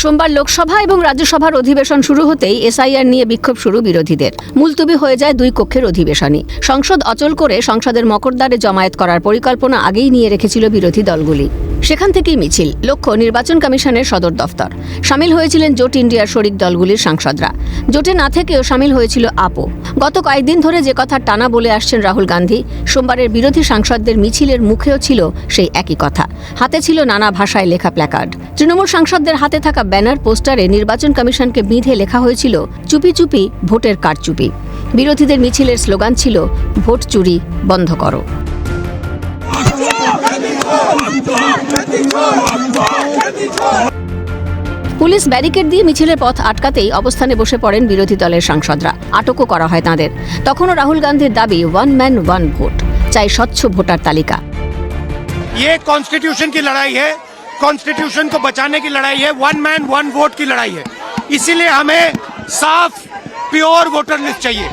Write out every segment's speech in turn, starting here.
সোমবার লোকসভা এবং রাজ্যসভার অধিবেশন শুরু হতেই এসআইআর নিয়ে বিক্ষোভ শুরু বিরোধীদের। মুলতবি হয়ে যায় দুই কক্ষের অধিবেশনই। সংসদ অচল করে সংসদের মকরদ্বারে জমায়েত করার পরিকল্পনা আগেই নিয়ে রেখেছিল বিরোধী দলগুলি। সেখান থেকেই মিছিল, লক্ষ্য নির্বাচন কমিশনের সদর দফতর। সামিল হয়েছিলেন জোট ইন্ডিয়ার শরিক দলগুলির সাংসদরা। জোটে না থেকেও সামিল হয়েছিল আপও। গত কয়েকদিন ধরে যে কথা টানা বলে আসছেন রাহুল গান্ধী, সোমবারের বিরোধী সাংসদদের মিছিলের মুখেও ছিল সেই একই কথা। হাতে ছিল নানা ভাষায় লেখা প্ল্যাকার্ড। তৃণমূল সাংসদদের হাতে থাকা ব্যানার পোস্টারে নির্বাচন কমিশনকে বিঁধে লেখা হয়েছিল চুপি চুপি ভোটের কারচুপি। বিরোধীদের মিছিলের স্লোগান ছিল ভোট চুরি বন্ধ করো। পুলিশ ব্যারিকেড দিয়ে মিছিলের পথ আটকাতেই অবস্থানে বসে পড়েন বিরোধী দলের সাংসদরা। আটকও করা হয় তাঁদের। তখনও রাহুল গান্ধীর দাবি ওয়ান ম্যান ওয়ান ভোট, চাই স্বচ্ছ ভোটার তালিকা। ये कॉन्स्टिट्यूशन की लड़ाई है, कॉन्स्टिट्यूशन को बचाने की लड़ाई है, वन मैन वन वोट की लड़ाई है। इसीलिए हमें साफ प्योर वोटर लिस्ट चाहिए।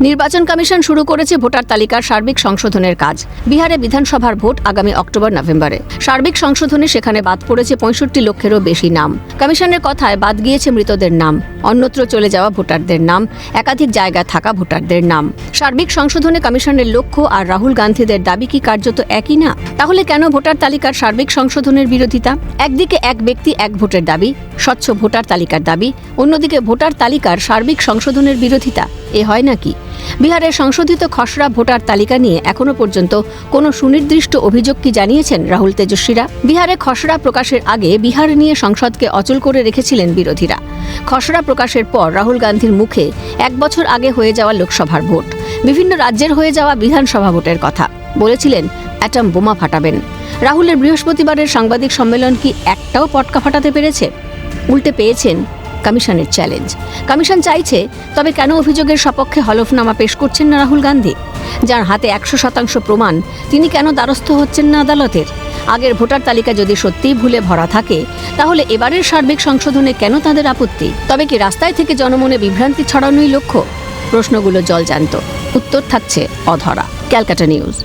নির্বাচন কমিশন শুরু করেছে ভোটার তালিকার সার্বিক সংশোধনের কাজ। বিহারে বিধানসভার ভোট আগামী অক্টোবর-নভেম্বরে। সার্বিক সংশোধনে সেখানে বাদ পড়েছে 65 লক্ষেরও বেশি নাম। কমিশনের কথায় বাদ গিয়েছে মৃতদের নাম, অন্যত্র চলে যাওয়া ভোটারদের নাম, একাধিক জায়গায় থাকা ভোটারদের নাম। সার্বিক সংশোধনে কমিশনের লক্ষ্য আর রাহুল গান্ধীদের দাবি কি কার্যত একই না? তাহলে কেন ভোটার তালিকার সার্বিক সংশোধনের বিরোধিতা? একদিকে এক ব্যক্তি এক ভোটের দাবি, স্বচ্ছ ভোটার তালিকার দাবি, অন্যদিকে ভোটার তালিকার সার্বিক সংশোধনের বিরোধিতা। এ হয় নাকি? বিহারের সংশোধিত খসড়া ভোটার তালিকা নিয়ে এখনো পর্যন্ত কোনো সুনির্দিষ্ট অভিযোগ কি জানিয়েছেন রাহুল তেজস্বীরা? বিহারে খসড়া প্রকাশের আগে বিহার নিয়ে সংসদকে অচল করে রেখেছিলেন বিরোধীরা। খসড়া প্রকাশের পর রাহুল গান্ধীর মুখে 1 বছর আগে হয়ে যাওয়া লোকসভার ভোট, বিভিন্ন রাজ্যের হয়ে যাওয়া বিধানসভা ভোটের কথা বলেছিলেন অ্যাটম বোমা ফাটাবেন। রাহুলের বৃহস্পতিবারের সাংবাদিক সম্মেলন কি একটাও পটকা ফাটাতে পেরেছে? উল্টে পেয়েছেন কমিশনের চ্যালেঞ্জ। কমিশন চাইছে, তবে কেন অভিযোগের সপক্ষে হলফনামা পেশ করছেন না রাহুল গান্ধী? যার হাতে 100% প্রমাণ, তিনি কেন দ্বারস্থ হচ্ছেন না আদালতের? আগের ভোটার তালিকা যদি সত্যিই ভুলে ভরা থাকে, তাহলে এবারের সার্বিক সংশোধনে কেন তাদের আপত্তি? তবে কি রাস্তায় থেকে জনমনে বিভ্রান্তি ছড়ানোই লক্ষ্য? প্রশ্নগুলো জলজান্ত, উত্তর থাকছে অধরা। ক্যালকাটা নিউজ।